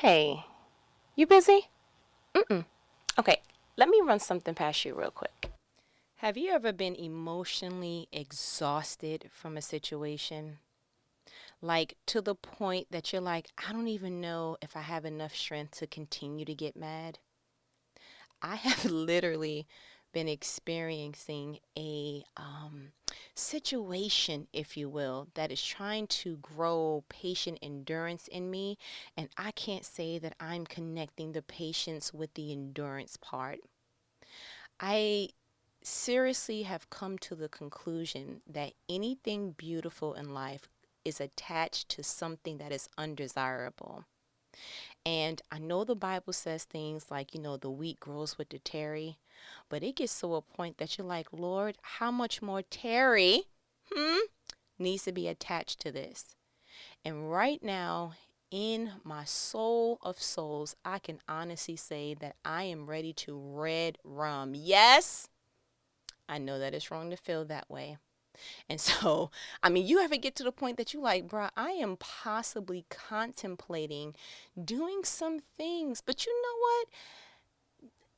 Hey, you busy? Mm-mm. Okay, let me run something past you real quick. Have you ever been emotionally exhausted from a situation? Like to the point that you're like, I don't even know if I have enough strength to continue to get mad? I have literally been experiencing a situation, if you will, that is trying to grow patient endurance in me. And I can't say that I'm connecting the patience with the endurance part. I seriously have come to the conclusion that anything beautiful in life is attached to something that is undesirable. And I know the Bible says things like, the wheat grows with the terry, but it gets to a point that you're like, Lord, how much more terry needs to be attached to this? And right now, in my soul of souls, I can honestly say that I am ready to red rum. Yes, I know that it's wrong to feel that way. And so, I mean, you ever get to the point that you like, bruh, I am possibly contemplating doing some things, but you know what?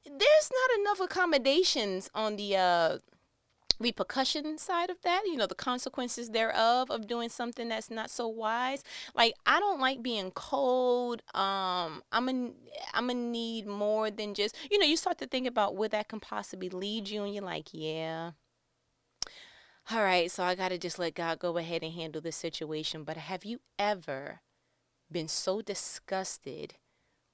There's not enough accommodations on the repercussion side of that, the consequences thereof of doing something that's not so wise. Like, I don't like being cold. I'm gonna need more than just, you start to think about where that can possibly lead you, and you're like, yeah, all right, so I got to just let God go ahead and handle this situation. But have you ever been so disgusted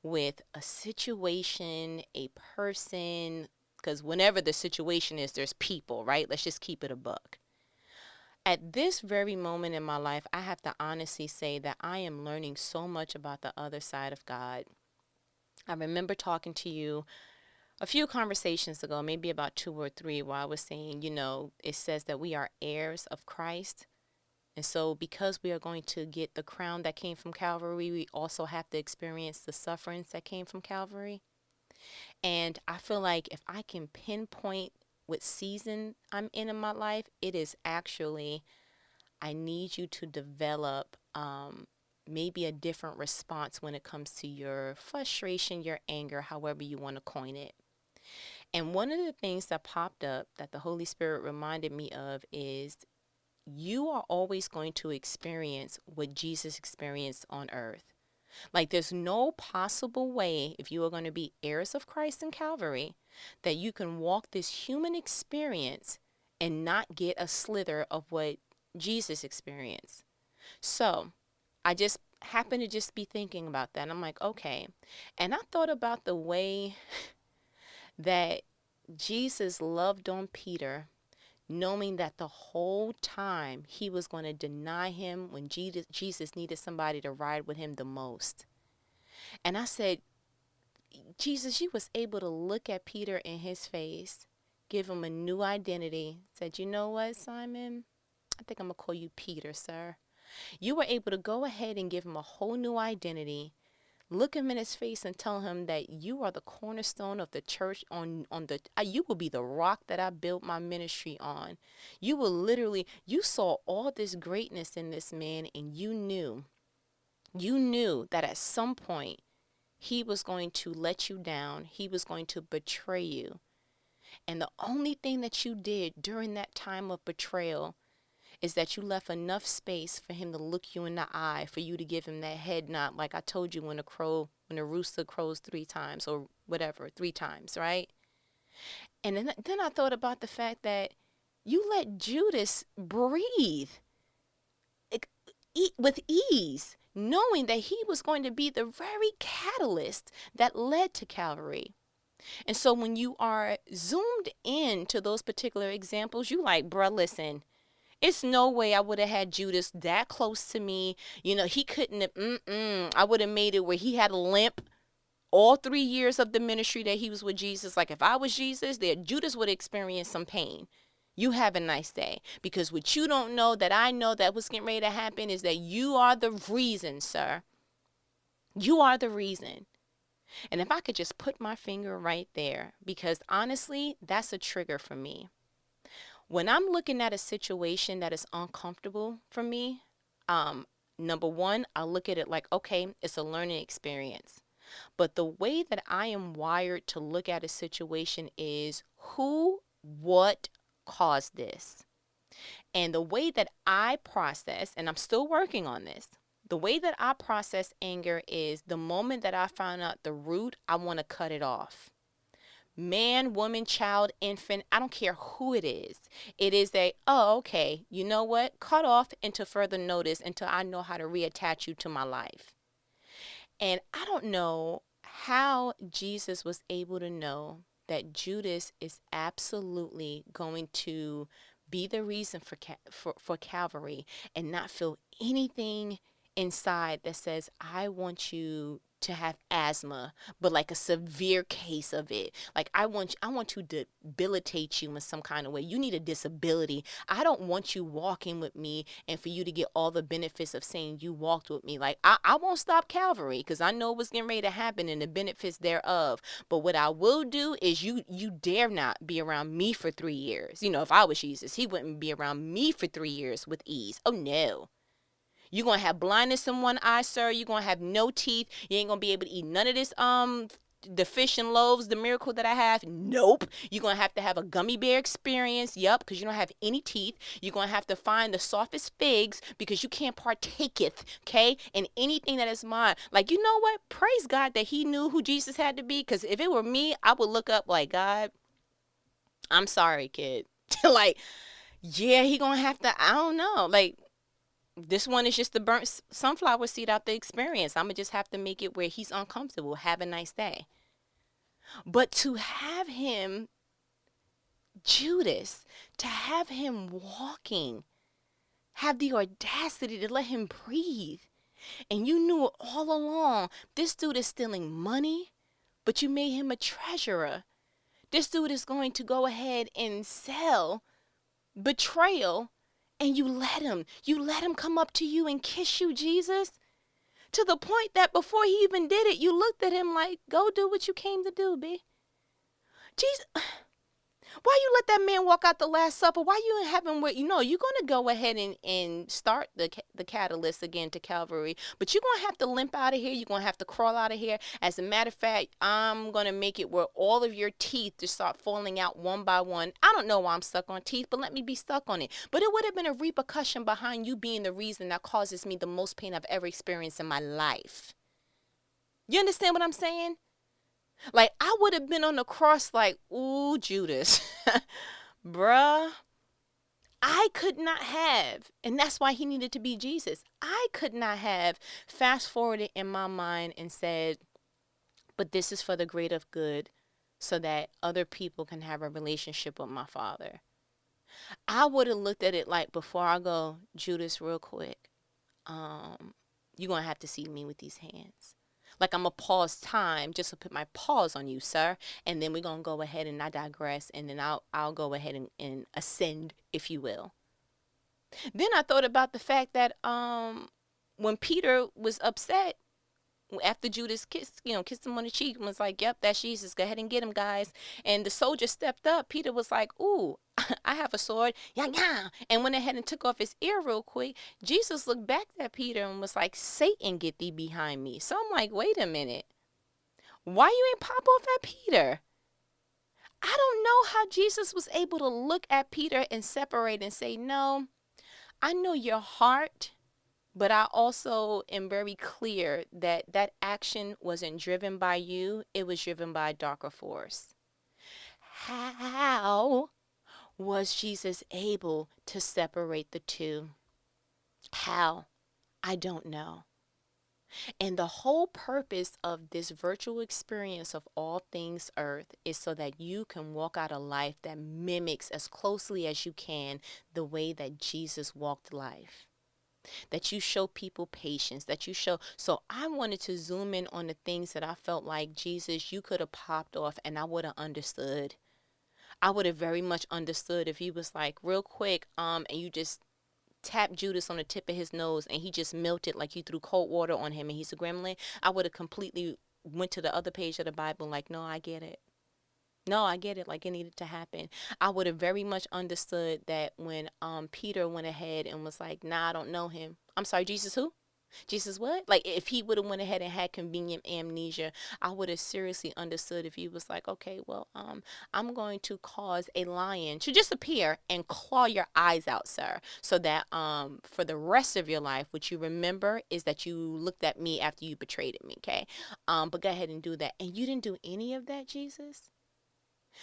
with a situation, a person? Because whenever the situation is, there's people, right? Let's just keep it a buck. At this very moment in my life, I have to honestly say that I am learning so much about the other side of God. I remember talking to you a few conversations ago, maybe about two or three, where I was saying, it says that we are heirs of Christ. And so, because we are going to get the crown that came from Calvary, we also have to experience the sufferings that came from Calvary. And I feel like if I can pinpoint what season I'm in my life, it is actually, I need you to develop maybe a different response when it comes to your frustration, your anger, however you want to coin it. And one of the things that popped up that the Holy Spirit reminded me of is you are always going to experience what Jesus experienced on earth. Like, there's no possible way, if you are going to be heirs of Christ in Calvary, that you can walk this human experience and not get a slither of what Jesus experienced. So, I just happened to just be thinking about that. I'm like, okay. And I thought about the way that Jesus loved on Peter, knowing that the whole time he was going to deny him when Jesus needed somebody to ride with him the most. And I said, Jesus, you was able to look at Peter in his face, give him a new identity, said, you know what, Simon? I think I'm going to call you Peter, sir. You were able to go ahead and give him a whole new identity, look him in his face and tell him that you are the cornerstone of the church. You will be the rock that I built my ministry on. You will literally, you saw all this greatness in this man, and you knew that at some point he was going to let you down. He was going to betray you. And the only thing that you did during that time of betrayal is that you left enough space for him to look you in the eye, for you to give him that head nod, like I told you, when a rooster crows three times, or whatever, three times, right? And then I thought about the fact that you let Judas breathe with ease, knowing that he was going to be the very catalyst that led to Calvary. And so when you are zoomed in to those particular examples, you like, bruh, listen, it's no way I would have had Judas that close to me. He couldn't have, I would have made it where he had a limp all 3 years of the ministry that he was with Jesus. Like, if I was Jesus, there, Judas would experience some pain. You have a nice day. Because what you don't know that I know that what's getting ready to happen is that you are the reason, sir. You are the reason. And if I could just put my finger right there, because honestly, that's a trigger for me. When I'm looking at a situation that is uncomfortable for me, um, number one, I look at it like, okay, it's a learning experience. But the way that I am wired to look at a situation is who, what caused this? And the way that I process, and I'm still working on this, the way that I process anger is the moment that I found out the root, I want to cut it off. Man, woman, child, infant, I don't care who it is. It is a, oh, okay, you know what? Cut off until further notice until I know how to reattach you to my life. And I don't know how Jesus was able to know that Judas is absolutely going to be the reason for Calvary and not feel anything inside that says, I want you to have asthma, but like a severe case of it. Like I want to debilitate you in some kind of way. You need a disability. I don't want you walking with me and for you to get all the benefits of saying you walked with me. Like I won't stop Calvary because I know what's getting ready to happen and the benefits thereof. But what I will do is you dare not be around me for 3 years. You know, if I was Jesus, he wouldn't be around me for 3 years with ease. Oh no. You're going to have blindness in one eye, sir. You're going to have no teeth. You ain't going to be able to eat none of this, the fish and loaves, the miracle that I have. Nope. You're going to have a gummy bear experience. Yep, because you don't have any teeth. You're going to have to find the softest figs because you can't partaketh, okay, in anything that is mine. Like, you know what? Praise God that he knew who Jesus had to be, because if it were me, I would look up like, God, I'm sorry, kid. Like, yeah, he going to have to, I don't know. Like, this one is just the burnt sunflower seed out the experience. I'm going to just have to make it where he's uncomfortable. Have a nice day. But to have him, Judas, to have him walking, have the audacity to let him breathe. And you knew all along, this dude is stealing money, but you made him a treasurer. This dude is going to go ahead and sell betrayal, and you let him come up to you and kiss you, Jesus, to the point that before he even did it, you looked at him like, go do what you came to do, B. Jesus, why you let that man walk out the Last Supper? Why you have him with, you're going to go ahead and start the catalyst again to Calvary, but you're going to have to limp out of here. You're going to have to crawl out of here. As a matter of fact, I'm going to make it where all of your teeth just start falling out one by one. I don't know why I'm stuck on teeth, but let me be stuck on it. But it would have been a repercussion behind you being the reason that causes me the most pain I've ever experienced in my life. You understand what I'm saying? Like, I would have been on the cross like, ooh, Judas, bruh, I could not have, and that's why he needed to be Jesus. I could not have fast forwarded in my mind and said, but this is for the greater good so that other people can have a relationship with my Father. I would have looked at it like, before I go, Judas, real quick, you're going to have to see me with these hands. Like, I'm going to pause time just to put my pause on you, sir. And then we're going to go ahead and I digress. And then I'll go ahead and ascend, if you will. Then I thought about the fact that when Peter was upset after Judas kissed him on the cheek and was like, yep, that's Jesus. Go ahead and get him, guys. And the soldier stepped up. Peter was like, ooh, I have a sword. Yeah, yeah. And went ahead and took off his ear real quick. Jesus looked back at Peter and was like, Satan, get thee behind me. So I'm like, wait a minute. Why you ain't pop off at Peter? I don't know how Jesus was able to look at Peter and separate and say, no, I know your heart. But I also am very clear that that action wasn't driven by you. It was driven by a darker force. How was Jesus able to separate the two? How? I don't know. And the whole purpose of this virtual experience of all things earth is so that you can walk out a life that mimics as closely as you can the way that Jesus walked life. That you show people patience, that you show. So I wanted to zoom in on the things that I felt like, Jesus, you could have popped off and I would have understood. I would have very much understood if he was like, real quick, and you just tapped Judas on the tip of his nose and he just melted like you threw cold water on him and he's a gremlin. I would have completely went to the other page of the Bible like, no, I get it. No, I get it, like it needed to happen. I would have very much understood that when Peter went ahead and was like, nah, I don't know him. I'm sorry, Jesus who? Jesus, what? Like, if he would have went ahead and had convenient amnesia, I would have seriously understood if he was like, okay, well, I'm going to cause a lion to just appear and claw your eyes out, sir, so that for the rest of your life, what you remember is that you looked at me after you betrayed me, okay? But go ahead and do that, and you didn't do any of that, Jesus.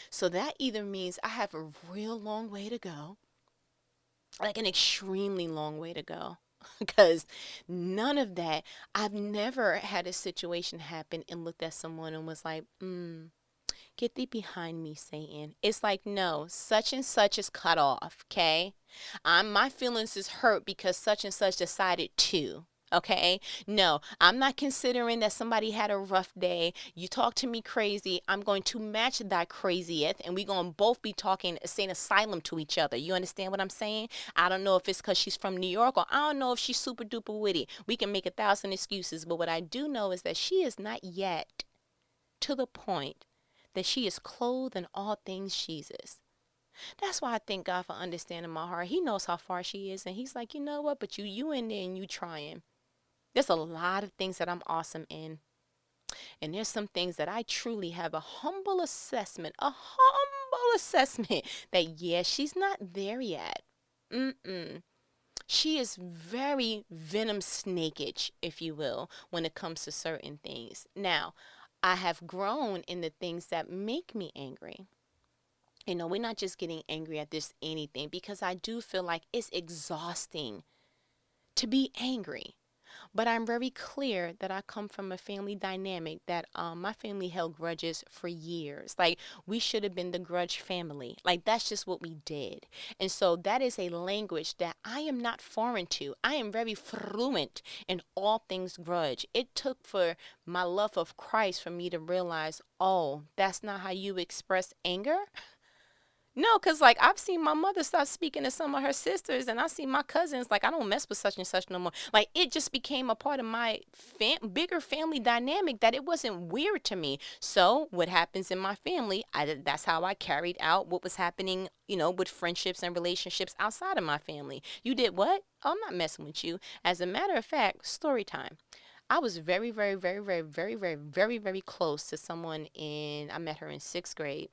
So that either means I have a real long way to go, like an extremely long way to go. Because none of that, I've never had a situation happen and looked at someone and was like, get thee behind me, Satan. It's like, no, such and such is cut off, okay? My feelings is hurt because such and such decided to. Okay, no, I'm not considering that somebody had a rough day. You talk to me crazy, I'm going to match thy crazieth, and we're going to both be talking Saint Asylum to each other. You understand what I'm saying? I don't know if it's because she's from New York, or I don't know if she's super duper witty. We can make 1,000 excuses, but what I do know is that she is not yet to the point that she is clothed in all things Jesus. That's why I thank God for understanding my heart. He knows how far she is, and he's like, you know what? But you in there and you trying. There's a lot of things that I'm awesome in. And there's some things that I truly have a humble assessment that, yeah, she's not there yet. Mm-mm. She is very venom snakish, if you will, when it comes to certain things. Now, I have grown in the things that make me angry. You know, we're not just getting angry at this anything, because I do feel like it's exhausting to be angry. But I'm very clear that I come from a family dynamic that my family held grudges for years. Like, we should have been the grudge family. Like, that's just what we did. And so that is a language that I am not foreign to. I am very fluent in all things grudge. It took for my love of Christ for me to realize, oh, that's not how you express anger? No, because, like, I've seen my mother start speaking to some of her sisters, and I see my cousins, like, I don't mess with such and such no more. Like, it just became a part of my bigger family dynamic that it wasn't weird to me. So what happens in my family, that's how I carried out what was happening, you know, with friendships and relationships outside of my family. You did what? Oh, I'm not messing with you. As a matter of fact, story time. I was very, very, very, very, very, very, very, very close to someone I met her in 6th grade.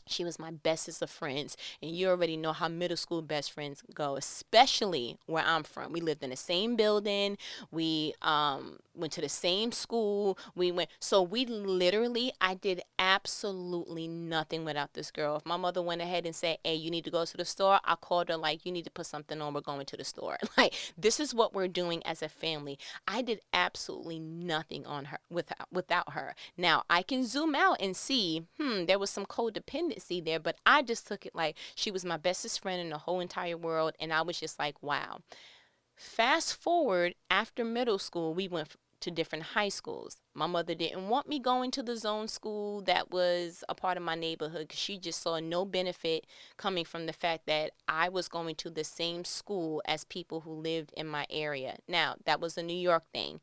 She was my bestest of friends, and you already know how middle school best friends go, especially where I'm from. We lived in the same building. We went to the same school. So we literally, I did absolutely nothing without this girl. If my mother went ahead and said, hey, you need to go to the store, I called her like, you need to put something on. We're going to the store. Like, this is what we're doing as a family. I did absolutely nothing on her without her. Now, I can zoom out and see, there was some codependency there, but I just took it like she was my bestest friend in the whole entire world, and I was just like, wow. Fast forward, after middle school, we went to different high schools. My mother didn't want me going to the zone school that was a part of my neighborhood, because she just saw no benefit coming from the fact that I was going to the same school as people who lived in my area. Now, that was a New York thing.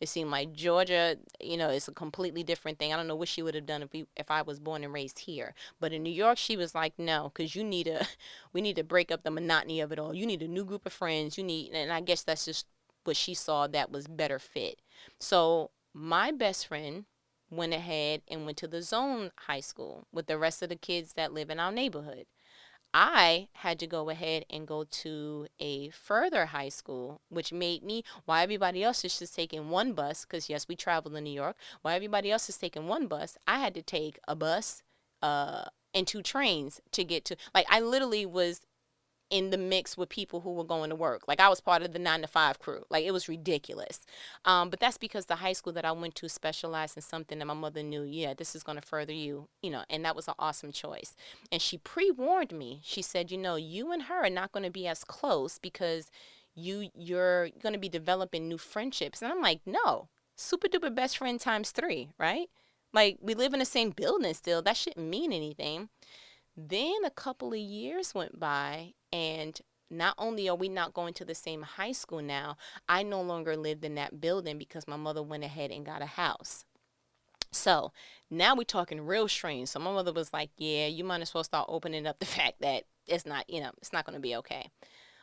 It seemed like Georgia, you know, it's a completely different thing. I don't know what she would have done if I was born and raised here. But in New York, she was like, no, because we need to break up the monotony of it all. You need a new group of friends. And I guess that's just what she saw that was better fit. So my best friend went ahead and went to the zone high school with the rest of the kids that live in our neighborhood. I had to go ahead and go to a further high school, which made me, while everybody else is just taking one bus, because yes, we traveled in New York, while everybody else is taking one bus, I had to take a bus and 2 trains to get to, like, I literally was in the mix with people who were going to work. Like, I was part of the 9 to 5 crew. Like, it was ridiculous. But that's because the high school that I went to specialized in something that my mother knew, yeah, this is going to further you, you know, and that was an awesome choice. And she pre-warned me. She said, you know, you and her are not going to be as close because you're going to be developing new friendships. And I'm like, no, super duper best friend times 3, right? Like, we live in the same building still. That shouldn't mean anything. Then a couple of years went by, and not only are we not going to the same high school now, I no longer lived in that building because my mother went ahead and got a house. So now we're talking real strange. So my mother was like, yeah, you might as well start opening up the fact that it's not, you know, it's not going to be okay.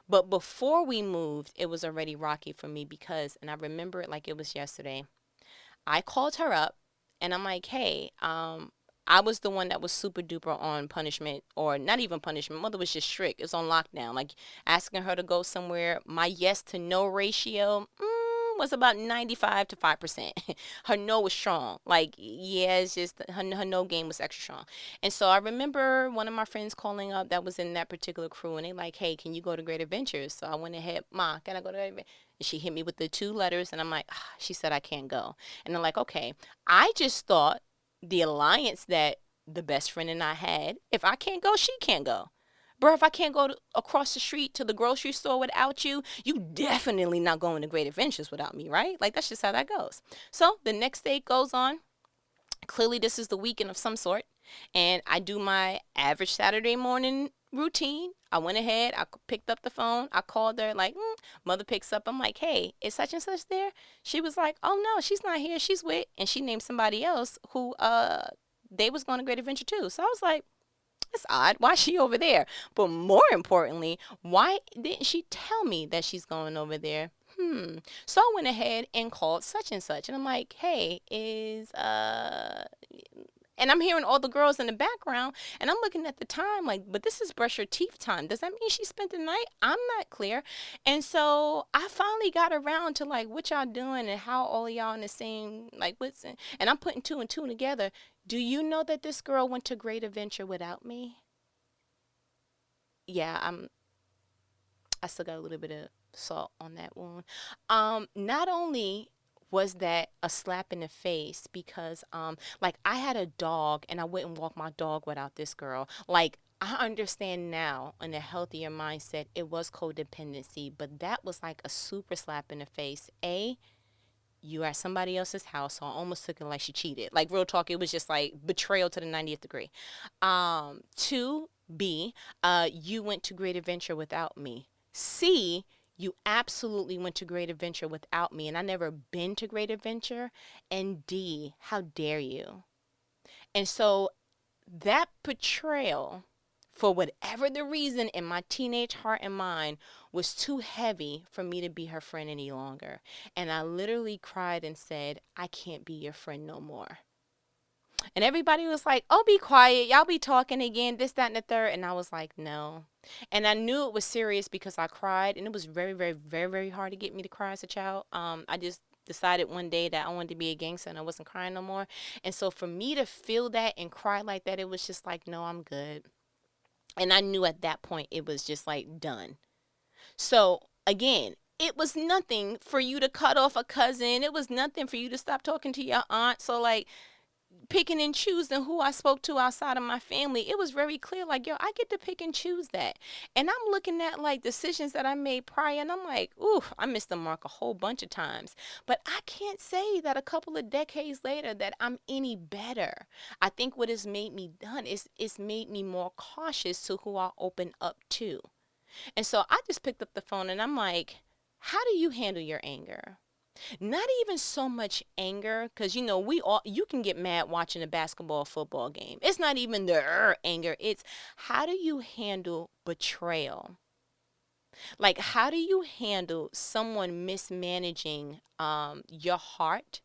But before we moved, it was already rocky for me because, and I remember it like it was yesterday. I called her up and I'm like, hey, I was the one that was super duper on punishment, or not even punishment. Mother was just strict. It's on lockdown. Like asking her to go somewhere. My yes to no ratio was about 95 to 5%. Her no was strong. Like, yeah, it's just her no game was extra strong. And so I remember one of my friends calling up that was in that particular crew, and they like, hey, can you go to Great Adventures? So I went ahead, Ma, can I go to Great Adventures? And she hit me with the two letters, and I'm like, ah, she said I can't go. And they're like, okay. I just thought the alliance that the best friend and I had, if I can't go, she can't go. Bro, if I can't go across the street to the grocery store without you, you definitely not going to Great Adventures without me, right? Like, that's just how that goes. So the next day goes on. Clearly, this is the weekend of some sort. And I do my average Saturday morning routine. I went ahead, I picked up the phone, I called her, like, mother picks up. I'm like, hey, is such and such there? She was like, oh no, she's not here. She's with, and she named somebody else who, they was going to Great Adventure too. So I was like, that's odd. Why is she over there? But more importantly, why didn't she tell me that she's going over there? So I went ahead and called such and such. And I'm like, hey, and I'm hearing all the girls in the background, and I'm looking at the time like, but this is brush your teeth time. Does that mean she spent the night? I'm not clear. And so I finally got around to like, what y'all doing and how all of y'all in the same, like, and I'm putting two and two together. Do you know that this girl went to Great Adventure without me? Yeah, I still got a little bit of salt on that wound. Not only was that a slap in the face because like I had a dog and I wouldn't walk my dog without this girl. Like I understand now in a healthier mindset it was codependency, but that was like a super slap in the face. You at somebody else's house, so I almost took it like she cheated. Like real talk, it was just like betrayal to the 90th degree. Two, B, you went to Great Adventure without me. C, you absolutely went to Great Adventure without me, and I never been to Great Adventure. And D, how dare you? And so that betrayal, for whatever the reason in my teenage heart and mind, was too heavy for me to be her friend any longer. And I literally cried and said, I can't be your friend no more. And everybody was like, oh, be quiet. Y'all be talking again, this, that, and the third. And I was like, no. And I knew it was serious because I cried. And it was very, very, very, very hard to get me to cry as a child. I just decided one day that I wanted to be a gangster and I wasn't crying no more. And so for me to feel that and cry like that, it was just like, no, I'm good. And I knew at that point it was just like done. So again, it was nothing for you to cut off a cousin. It was nothing for you to stop talking to your aunt. So like picking and choosing who I spoke to outside of my family, it was very clear like, yo, I get to pick and choose that. And I'm looking at like decisions that I made prior and I'm like, ooh, I missed the mark a whole bunch of times. But I can't say that a couple of decades later that I'm any better. I think what has made me done is it's made me more cautious to who I open up to. And so I just picked up the phone and I'm like, how do you handle your anger? Not even so much anger, because we all, you can get mad watching a basketball football game. It's not even the anger. It's how do you handle betrayal? Like how do you handle someone mismanaging your heart?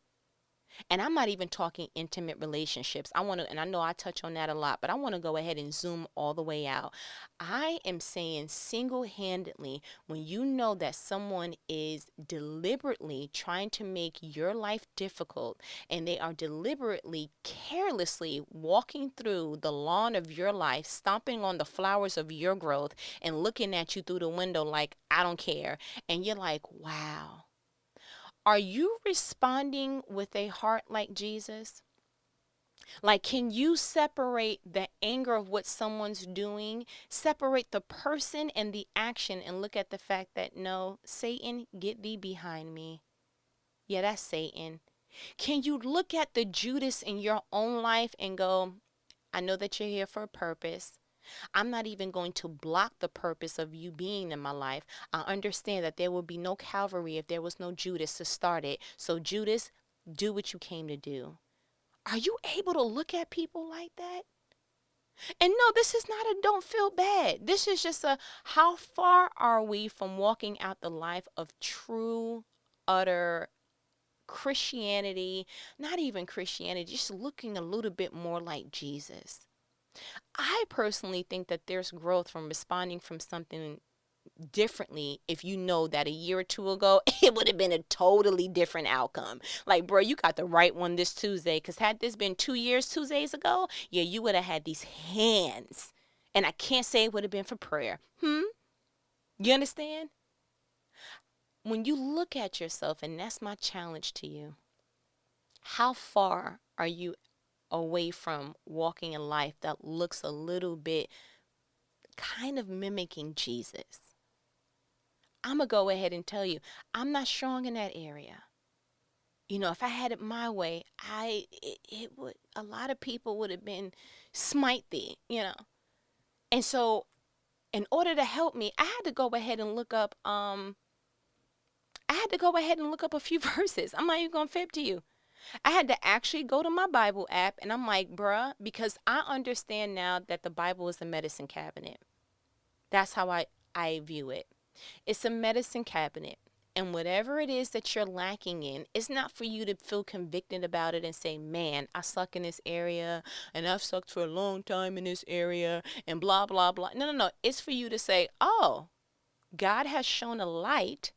And I'm not even talking intimate relationships. I want to, and I know I touch on that a lot, but I want to go ahead and zoom all the way out. I am saying single handedly, when you know that someone is deliberately trying to make your life difficult and they are deliberately, carelessly walking through the lawn of your life, stomping on the flowers of your growth and looking at you through the window like, I don't care. And you're like, wow. Are you responding with a heart like Jesus? Like, can you separate the anger of what someone's doing, separate the person and the action, and look at the fact that, no, Satan, get thee behind me. Yeah, that's Satan. Can you look at the Judas in your own life and go, I know that you're here for a purpose. I'm not even going to block the purpose of you being in my life. I understand that there will be no Calvary if there was no Judas to start it. So, Judas, do what you came to do. Are you able to look at people like that? And no, this is not a don't feel bad. This is just a how far are we from walking out the life of true, utter Christianity, not even Christianity, just looking a little bit more like Jesus. I personally think that there's growth from responding from something differently if you know that a year or two ago it would have been a totally different outcome. Like, bro, you got the right one this Tuesday, because had this been 2 years, Tuesdays ago, yeah, you would have had these hands. And I can't say it would have been for prayer. You understand? When you look at yourself, and that's my challenge to you, how far are you away from walking a life that looks a little bit kind of mimicking Jesus? I'm going to go ahead and tell you, I'm not strong in that area. If I had it my way, it would, a lot of people would have been smite thee. And so in order to help me, I had to go ahead and look up a few verses. I'm not even going to fib to you. I had to actually go to my Bible app, and I'm like, bruh, because I understand now that the Bible is a medicine cabinet. That's how I view it. It's a medicine cabinet. And whatever it is that you're lacking in, it's not for you to feel convicted about it and say, man, I suck in this area and I've sucked for a long time in this area and blah, blah, blah. No, no, no. It's for you to say, oh, God has shown a light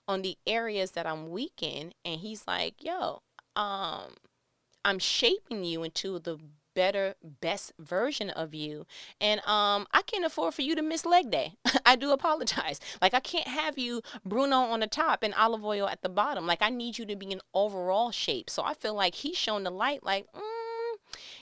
on the areas that I'm weak in. And he's like, yo, I'm shaping you into the better, best version of you. And I can't afford for you to miss leg day. I do apologize. Like, I can't have you Bruno on the top and olive oil at the bottom. Like, I need you to be in overall shape. So I feel like he's shown the light, like,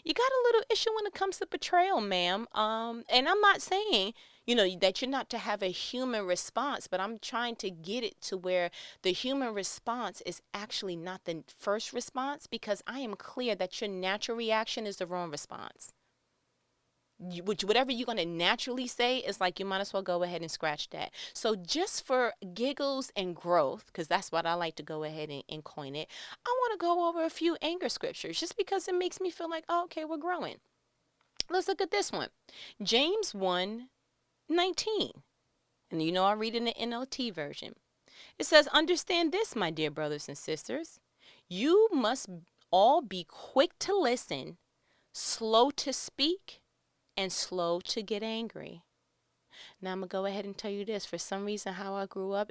you got a little issue when it comes to betrayal, ma'am. And I'm not saying, that you're not to have a human response, but I'm trying to get it to where the human response is actually not the first response, because I am clear that your natural reaction is the wrong response. Whatever you're going to naturally say is like, you might as well go ahead and scratch that. So just for giggles and growth, because that's what I like to go ahead and coin it, I want to go over a few anger scriptures just because it makes me feel like, oh, okay, we're growing. Let's look at this one. James 1:19. And I read in the NLT version. It says, understand this, my dear brothers and sisters. You must all be quick to listen, slow to speak, and slow to get angry. Now I'm going to go ahead and tell you this. For some reason, how I grew up,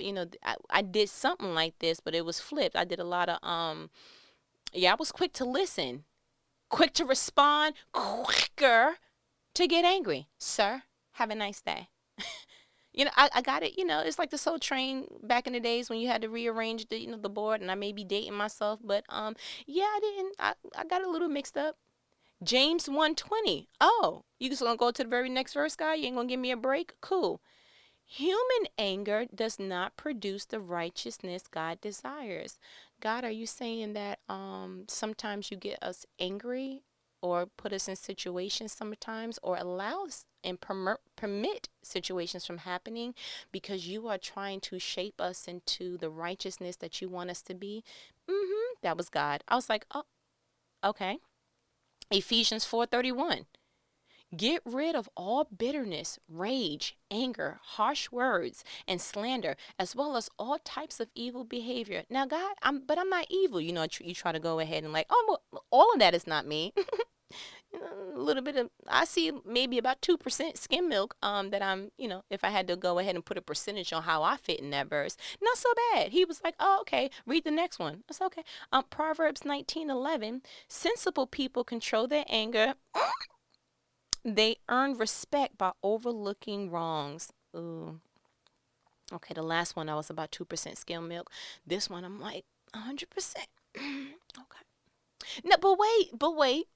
I did something like this, but it was flipped. I did a lot of, I was quick to listen, quick to respond, quicker to get angry. Sir, have a nice day. I got it. It's like the Soul Train back in the days when you had to rearrange the board, and I may be dating myself, but I got a little mixed up. James 1:20. Oh, you just gonna go to the very next verse, guy? You ain't gonna give me a break? Cool. Human anger does not produce the righteousness God desires. God, are you saying that sometimes you get us angry or put us in situations sometimes, or allow us and permit situations from happening because you are trying to shape us into the righteousness that you want us to be? That was God. I was like, oh, okay. Ephesians 4:31. Get rid of all bitterness, rage, anger, harsh words, and slander, as well as all types of evil behavior. Now, God, I'm not evil. You try to go ahead and like, oh, well, all of that is not me. A little bit of, I see maybe about 2% skim milk. That I'm, if I had to go ahead and put a percentage on how I fit in that verse, not so bad. He was like, oh, okay, read the next one. That's okay. Proverbs 19:11. Sensible people control their anger. They earn respect by overlooking wrongs. Ooh. Okay, the last one I was about 2% skim milk. This one I'm like 100%. Okay. No, but wait.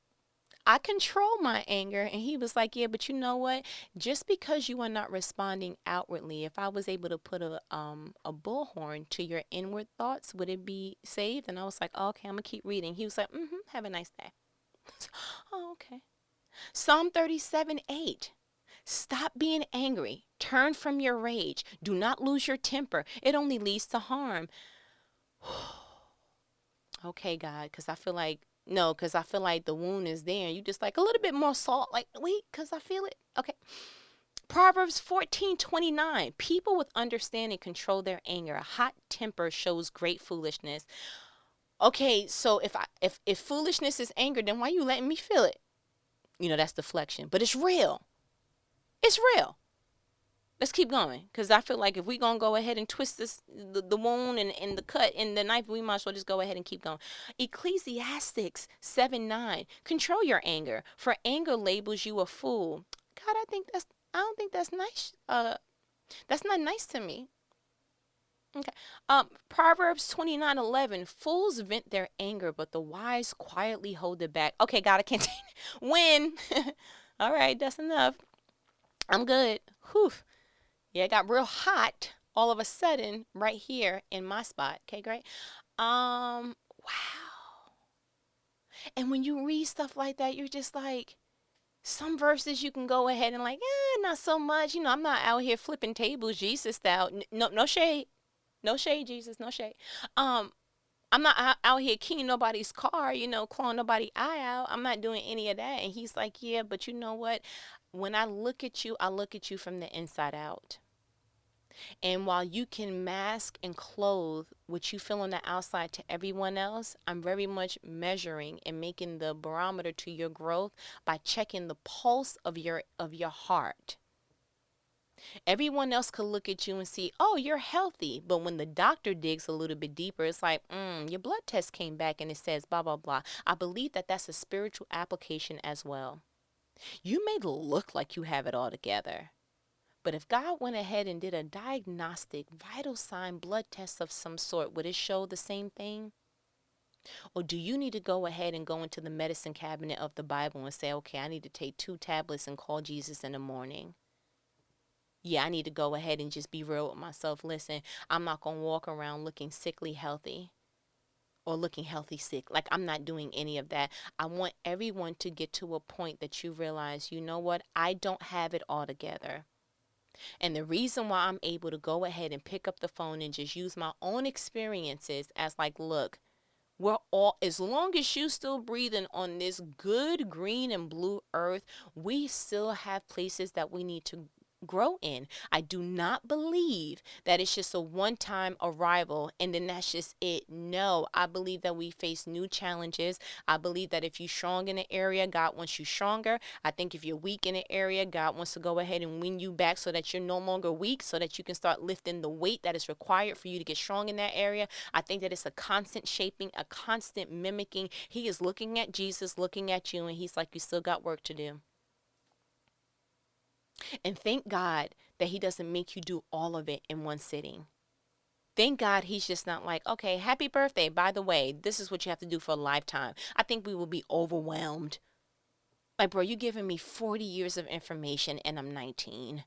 I control my anger. And he was like, yeah, but you know what? Just because you are not responding outwardly, if I was able to put a bullhorn to your inward thoughts, would it be saved? And I was like, oh, okay, I'm gonna keep reading. He was like, have a nice day. Oh, okay. Psalm 37:8. Stop being angry. Turn from your rage. Do not lose your temper. It only leads to harm. Okay, God, because I feel like No, because I feel like the wound is there and you just like a little bit more salt. Like, wait, because I feel it. Okay. Proverbs 14:29. People with understanding control their anger. A hot temper shows great foolishness. Okay, so if foolishness is anger, then why you letting me feel it? That's deflection. But it's real. It's real. Let's keep going, because I feel like if we gonna go ahead and twist the wound and the cut and the knife, we might as well just go ahead and keep going. Ecclesiastics 7:9. Control your anger, for anger labels you a fool. God, I don't think that's nice. That's not nice to me. Okay. Proverbs 29:11. Fools vent their anger, but the wise quietly hold it back. Okay, God, I can't take it. When? All right, that's enough. I'm good. Whew. Yeah, it got real hot all of a sudden right here in my spot. Okay, great. Wow. And when you read stuff like that, you're just like, some verses you can go ahead and like, not so much. I'm not out here flipping tables, Jesus style. No, no shade. No shade, Jesus. No shade. Um, I'm not out here keying nobody's car, clawing nobody's eye out. I'm not doing any of that. And he's like, yeah, but you know what? When I look at you, I look at you from the inside out. And while you can mask and clothe what you feel on the outside to everyone else, I'm very much measuring and making the barometer to your growth by checking the pulse of your heart. Everyone else could look at you and see, oh, you're healthy. But when the doctor digs a little bit deeper, it's like, your blood test came back and it says blah, blah, blah. I believe that that's a spiritual application as well. You may look like you have it all together. But if God went ahead and did a diagnostic, vital sign blood test of some sort, would it show the same thing? Or do you need to go ahead and go into the medicine cabinet of the Bible and say, okay, I need to take 2 tablets and call Jesus in the morning? Yeah, I need to go ahead and just be real with myself. Listen, I'm not going to walk around looking sickly healthy or looking healthy sick. Like, I'm not doing any of that. I want everyone to get to a point that you realize, you know what? I don't have it all together. And the reason why I'm able to go ahead and pick up the phone and just use my own experiences as like, look, we're all, as long as you still breathing on this good green and blue earth, we still have places that we need to grow in. I do not believe that it's just a one-time arrival and then that's just it. No, I believe that we face new challenges. I believe that if you're strong in an area, God wants you stronger. I think if you're weak in an area, God wants to go ahead and win you back so that you're no longer weak, so that you can start lifting the weight that is required for you to get strong in that area. I think that it's a constant shaping, a constant mimicking. He is looking at Jesus, looking at you, and he's like, you still got work to do. And thank God that he doesn't make you do all of it in one sitting. Thank God he's just not like, okay, happy birthday. By the way, this is what you have to do for a lifetime. I think we will be overwhelmed. Like, bro, you giving me 40 years of information and I'm 19.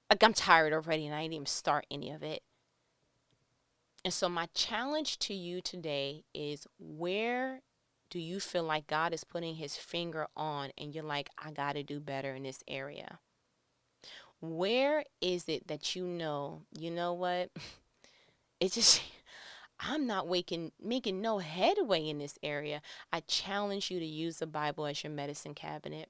Like, I'm tired already and I didn't even start any of it. And so my challenge to you today is, where do you feel like God is putting his finger on and you're like, I got to do better in this area? Where is it that you know what? It's just, I'm not making no headway in this area. I challenge you to use the Bible as your medicine cabinet.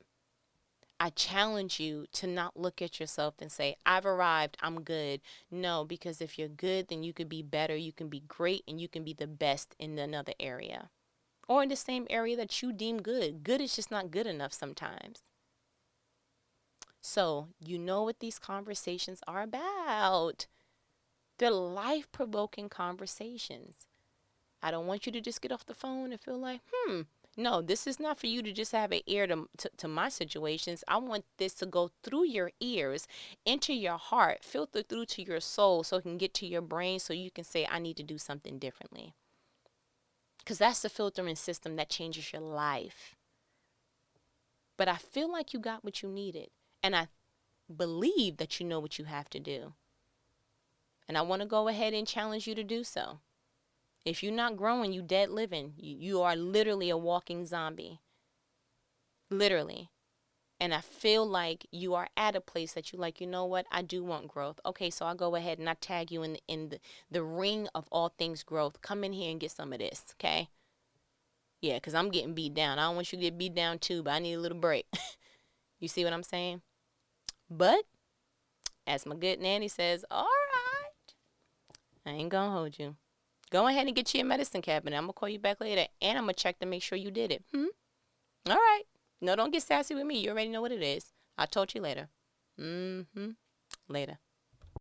I challenge you to not look at yourself and say, I've arrived, I'm good. No, because if you're good, then you can be better, you can be great, and you can be the best in another area. Or in the same area that you deem good. Good is just not good enough sometimes. So, you know what these conversations are about. They're life-provoking conversations. I don't want you to just get off the phone and feel like, no, this is not for you to just have an ear to my situations. I want this to go through your ears, into your heart, filter through to your soul so it can get to your brain so you can say, I need to do something differently. Because that's the filtering system that changes your life. But I feel like you got what you needed. And I believe that you know what you have to do. And I want to go ahead and challenge you to do so. If you're not growing, you dead living. You are literally a walking zombie. Literally. And I feel like you are at a place that you're like, you know what? I do want growth. Okay, so I'll go ahead and I tag you in the ring of all things growth. Come in here and get some of this, okay? Yeah, because I'm getting beat down. I don't want you to get beat down too, but I need a little break. You see what I'm saying? But, as my good nanny says, all right, I ain't going to hold you. Go ahead and get you your medicine cabinet. I'm going to call you back later, and I'm going to check to make sure you did it. All right. No, don't get sassy with me. You already know what it is. I'll talk to you later. Later.